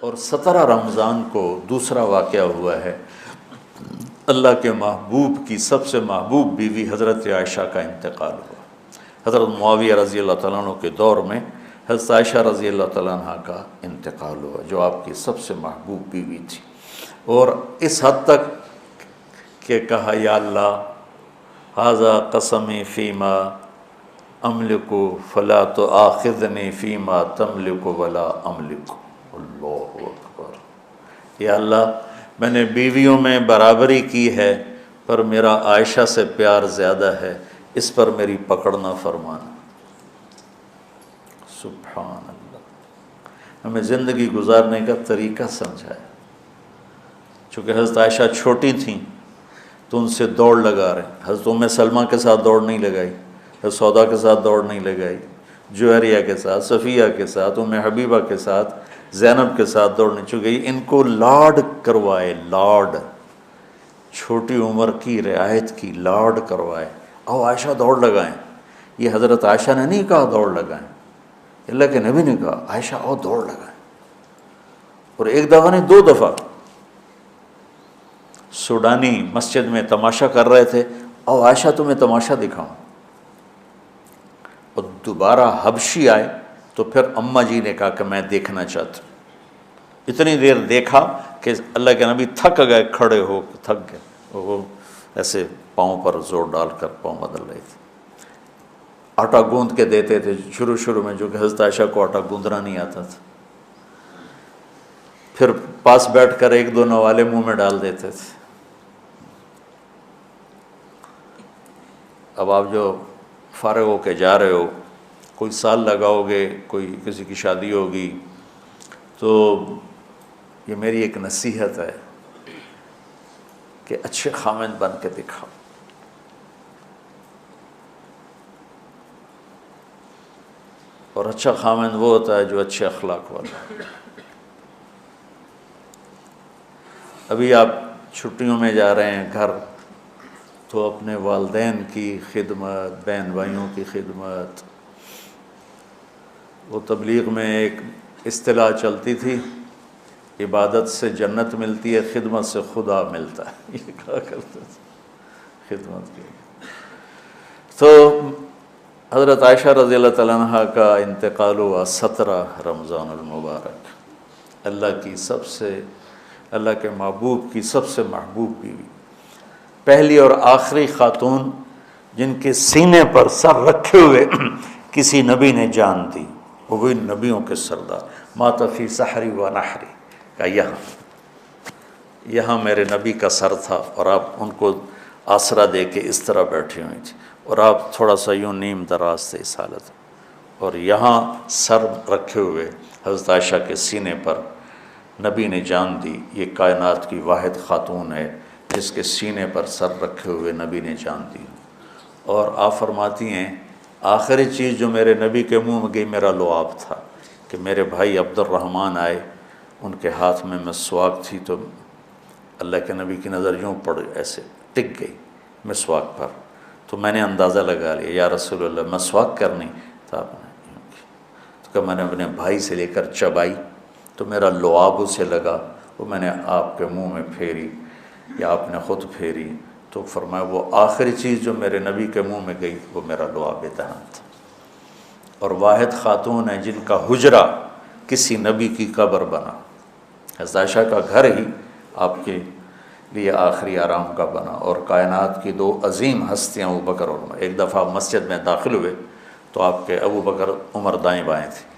اور 17 رمضان کو دوسرا واقعہ ہوا ہے، اللہ کے محبوب کی سب سے محبوب بیوی حضرت عائشہ کا انتقال ہوا۔ حضرت معاویہ رضی اللہ تعالیٰ عنہ کے دور میں حضرت عائشہ رضی اللہ تعالیٰ عنہ کا انتقال ہوا، جو آپ کی سب سے محبوب بیوی تھی، اور اس حد تک کہ کہا یا اللہ ھذا قسمی فیما املک فلا تؤاخذنی فیما تملک ولا املک۔ اللہ اکبر۔ یا اللہ میں نے بیویوں میں برابری کی ہے، پر میرا عائشہ سے پیار زیادہ ہے، اس پر میری پکڑ نہ فرمانا۔ سبحان اللہ۔ ہمیں زندگی گزارنے کا طریقہ سمجھایا۔ چونکہ حضرت عائشہ چھوٹی تھیں تو ان سے دوڑ لگا رہے ہیں۔ حضرت ام سلمہ کے ساتھ دوڑ نہیں لگائی، حضرت سودا کے ساتھ دوڑ نہیں لگائی، جویریہ کے ساتھ، صفیہ کے ساتھ، ام حبیبہ کے ساتھ، زینب کے ساتھ دوڑ نہیں، چونکہ ان کو لاڈ کروائے، لاڈ، چھوٹی عمر کی رعایت کی، لاڈ کروائے۔ آؤ عائشہ دوڑ لگائیں۔ یہ حضرت عائشہ نے نہیں کہا دوڑ لگائیں، اللہ کے نبی نے کہا عائشہ آؤ دوڑ لگائیں۔ اور ایک دفعہ نہیں، 2 دفعہ سوڈانی مسجد میں تماشا کر رہے تھے، آؤ عائشہ تمہیں تماشا دکھاؤں۔ اور دوبارہ حبشی آئے تو پھر اماں جی نے کہا کہ میں دیکھنا چاہتا ہوں۔ اتنی دیر دیکھا کہ اللہ کے نبی تھک گئے، کھڑے ہو تھک گئے، وہ ایسے پاؤں پر زور ڈال کر پاؤں بدل رہے تھے۔ آٹا گوندھ کے دیتے تھے شروع میں، جو کہ حضرت عائشہ کو آٹا گوندھنا نہیں آتا تھا، پھر پاس بیٹھ کر 1-2 نوالے منہ میں ڈال دیتے تھے۔ اب آپ جو فارغ ہو کے جا رہے ہو، کوئی سال لگاؤ گے، کوئی کسی کی شادی ہوگی، تو یہ میری ایک نصیحت ہے کہ اچھے خامند بن کے دکھاؤ۔ اور اچھا خامند وہ ہوتا ہے جو اچھے اخلاق والا ہے۔ ابھی آپ چھٹیوں میں جا رہے ہیں گھر، تو اپنے والدین کی خدمت، بہن بھائیوں کی خدمت، وہ تبلیغ میں ایک اصطلاح چلتی تھی، عبادت سے جنت ملتی ہے، خدمت سے خدا ملتا ہے، یہ کہا کرتے تھے خدمت کی۔ تو حضرت عائشہ رضی اللہ تعالیٰ عنہ کا انتقال ہوا 17 رمضان المبارک، اللہ کے محبوب کی سب سے محبوب بیوی، پہلی اور آخری خاتون جن کے سینے پر سر رکھے ہوئے کسی نبی نے جان دی، وہ بھی نبیوں کے سردار، مات فی سحری و نحری، کا یہاں میرے نبی کا سر تھا، اور آپ ان کو آسرا دے کے اس طرح بیٹھی ہوئی تھی، اور آپ تھوڑا سا یوں نیم دراز تھے اس حالت، اور یہاں سر رکھے ہوئے حضرت عائشہ کے سینے پر نبی نے جان دی، یہ کائنات کی واحد خاتون ہے جس کے سینے پر سر رکھے ہوئے نبی نے جان دی۔ اور آپ فرماتی ہیں آخری چیز جو میرے نبی کے منہ میں گئی میرا لعاب تھا، کہ میرے بھائی عبد الرحمن آئے، ان کے ہاتھ میں مسواک تھی، تو اللہ کے نبی کی نظر یوں پڑ ایسے ٹک گئی مسواک پر، تو میں نے اندازہ لگا لیا یا رسول اللہ مسواک کرنی، تو آپ نے یوں کی، تو کہ میں نے اپنے بھائی سے لے کر چبائی تو میرا لعاب اسے لگا، وہ میں نے آپ کے منہ میں پھیری یا آپ نے خود پھیری، تو فرمایا وہ آخری چیز جو میرے نبی کے منہ میں گئی وہ میرا لعاب دہن تھا۔ اور واحد خاتون ہے جن کا حجرہ کسی نبی کی قبر بنا، حضرت عائشہ کا گھر ہی آپ کے لیے آخری آرام کا بنا، اور کائنات کی 2 عظیم ہستیاں ابوبکر اور عمر، ایک دفعہ مسجد میں داخل ہوئے تو آپ کے ابوبکر عمر دائیں بائیں تھے،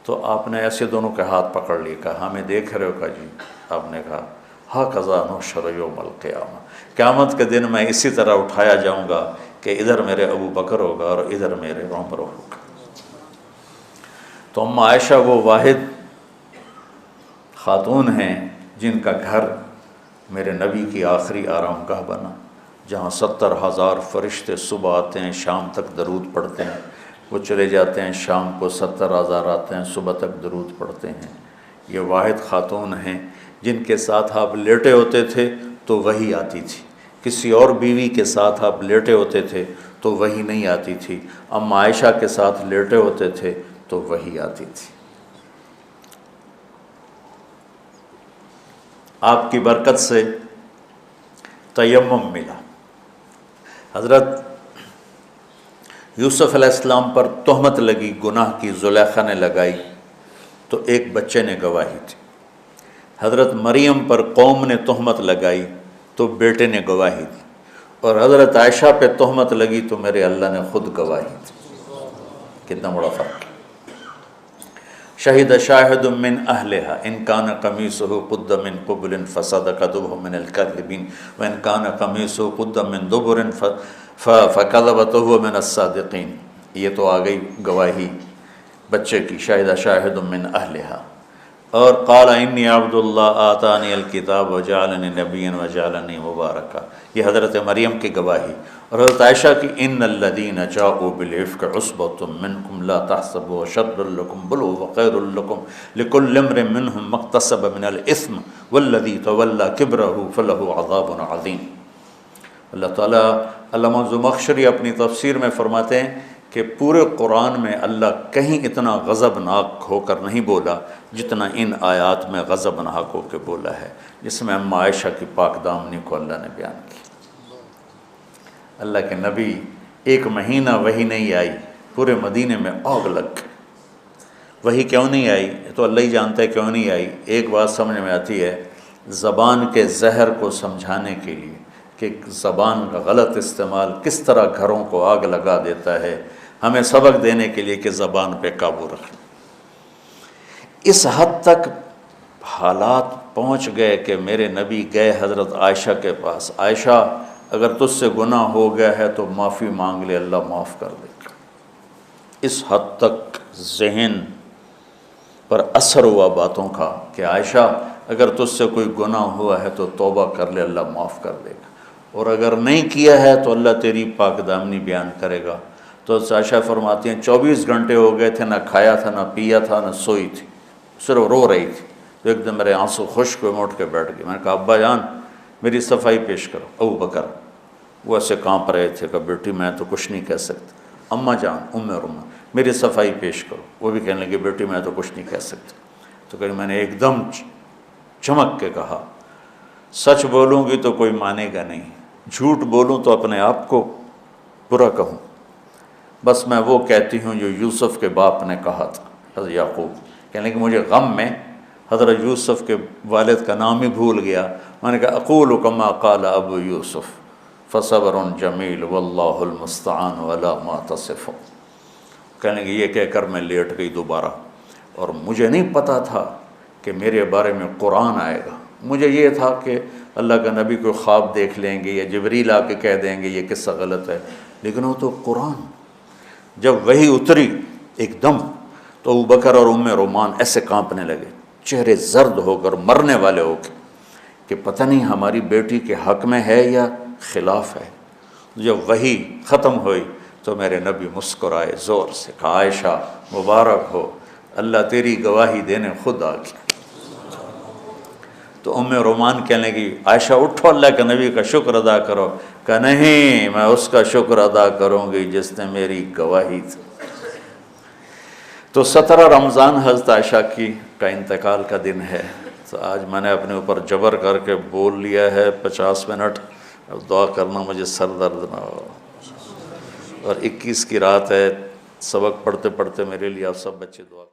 تو آپ نے ایسے دونوں کے ہاتھ پکڑ لیے، کہا ہمیں دیکھ رہے ہو؟ کہا جی۔ آپ نے کہا ھذا نحشر یوم القیامہ، قیامت کے دن میں اسی طرح اٹھایا جاؤں گا کہ ادھر میرے ابو بکر ہوگا اور ادھر میرے عمر ہوگا۔ تو ام عائشہ وہ واحد خاتون ہیں جن کا گھر میرے نبی کی آخری آرام گاہ بنا، جہاں 70,000 فرشتے صبح آتے ہیں، شام تک درود پڑھتے ہیں، وہ چلے جاتے ہیں، شام کو 70,000 آتے ہیں، صبح تک درود پڑھتے ہیں۔ یہ واحد خاتون ہیں جن کے ساتھ آپ لیٹے ہوتے تھے تو وحی آتی تھی، کسی اور بیوی کے ساتھ آپ لیٹے ہوتے تھے تو وحی نہیں آتی تھی، ام عائشہ کے ساتھ لیٹے ہوتے تھے تو وحی آتی تھی۔ آپ کی برکت سے تیمم ملا۔ حضرت یوسف علیہ السلام پر تہمت لگی، گناہ کی، زلیخا نے لگائی تو ایک بچے نے گواہی دی۔ حضرت مریم پر قوم نے تہمت لگائی تو بیٹے نے گواہی دی، اور حضرت عائشہ پہ تہمت لگی تو میرے اللہ نے خود گواہی دی۔ کتنا بڑا فرق ہے۔ شہد شاہد من اہلہا ان کان قمیصہ قد من قبل فصدقته من الکاذبین وان کان قمیصہ قد من دبر فکذبته من الصادقین۔ یہ تو آ گئی گواہی بچے کی، شاہد شاہد من اہلہا۔ اور قال انی عبد اللہ آتانی الکتاب وجعلنی نبیا وجعلنی مبارکا، یہ حضرت مریم کی گواہی۔ اور حضرت عائشہ کی ان الذین جاؤوا بالعفک عصبۃ منکم لا تحسبوا شر لکم بل هو خیر لکم لکل امرئ منہم ما اکتسب من الاثم والذی تولى کبرہ فلہ عذاب عظیم۔ اللہ تعالیٰ، علامہ زمخشری اپنی تفسیر میں فرماتے ہیں کہ پورے قرآن میں اللہ کہیں اتنا غضبناک ہو کر نہیں بولا جتنا ان آیات میں غضبناک ہو کے بولا ہے، جس میں اماں عائشہ کی پاک دامنی کو اللہ نے بیان کی۔ اللہ کے نبی ایک مہینہ وحی نہیں آئی، پورے مدینے میں آگ لگ گئی۔ وحی کیوں نہیں آئی تو اللہ ہی جانتا ہے کیوں نہیں آئی۔ ایک بات سمجھ میں آتی ہے، زبان کے زہر کو سمجھانے کے لیے کہ زبان کا غلط استعمال کس طرح گھروں کو آگ لگا دیتا ہے، ہمیں سبق دینے کے لیے کہ زبان پہ قابو رکھیں۔ اس حد تک حالات پہنچ گئے کہ میرے نبی گئے حضرت عائشہ کے پاس، عائشہ اگر تجھ سے گناہ ہو گیا ہے تو معافی مانگ لے، اللہ معاف کر دے گا۔ اس حد تک ذہن پر اثر ہوا باتوں کا کہ عائشہ اگر تجھ سے کوئی گناہ ہوا ہے تو توبہ کر لے، اللہ معاف کر دے گا، اور اگر نہیں کیا ہے تو اللہ تیری پاک دامنی بیان کرے گا۔ تو عائشہ فرماتی ہیں 24 گھنٹے ہو گئے تھے، نہ کھایا تھا، نہ پیا تھا، نہ سوئی تھی، صرف رو رہی تھی۔ تو ایک دم میرے آنسو خشک ہوئے، میں اٹھ کے بیٹھ گئی۔ میں نے کہا ابا جان میری صفائی پیش کرو۔ ابو بکر وہ ایسے کانپ رہے تھے کہ بیٹی میں تو کچھ نہیں کہہ سکتی۔ اماں جان ام رما میری صفائی پیش کرو۔ وہ بھی کہنے لگے بیٹی میں تو کچھ نہیں کہہ سکتی۔ تو کہ میں نے ایک دم چمک کے کہا سچ بولوں گی تو کوئی مانے گا نہیں، جھوٹ بولوں تو اپنے آپ کو برا کہوں، بس میں وہ کہتی ہوں جو یوسف کے باپ نے کہا تھا، حضرت یعقوب۔ کہنے کہ مجھے غم میں حضرت یوسف کے والد کا نام ہی بھول گیا۔ میں نے کہا اقول کما قال ابو یوسف فصبر جمیل واللہ المستعان علی ما تصفون۔ کہنے کہ یہ کہہ کر میں لیٹ گئی دوبارہ، اور مجھے نہیں پتا تھا کہ میرے بارے میں قرآن آئے گا۔ مجھے یہ تھا کہ اللہ کا نبی کو خواب دیکھ لیں گے یا جبریل آ کے کہہ دیں گے یہ قصہ غلط ہے، لیکن وہ تو قرآن۔ جب وہی اتری ایک دم تو ابو بکر اور ام رومان ایسے کانپنے لگے، چہرے زرد ہو کر، مرنے والے ہو کے، کہ پتہ نہیں ہماری بیٹی کے حق میں ہے یا خلاف ہے۔ جب وہی ختم ہوئی تو میرے نبی مسکرائے زور سے، کہا عائشہ مبارک ہو، اللہ تیری گواہی دینے خود آ گیا۔ تو ام رومان کہنے لگی عائشہ اٹھو، اللہ کے نبی کا شکر ادا کرو۔ کہ نہیں، میں اس کا شکر ادا کروں گی جس نے میری گواہی دی۔ تو 17 رمضان حضرت عائشہ کی کا انتقال کا دن ہے۔ تو آج میں نے اپنے اوپر جبر کر کے بول لیا ہے 50 منٹ، اب دعا کرنا مجھے سر درد نہ ہو۔ اور 21 کی رات ہے، سبق پڑھتے پڑھتے میرے لیے آپ سب بچے دعا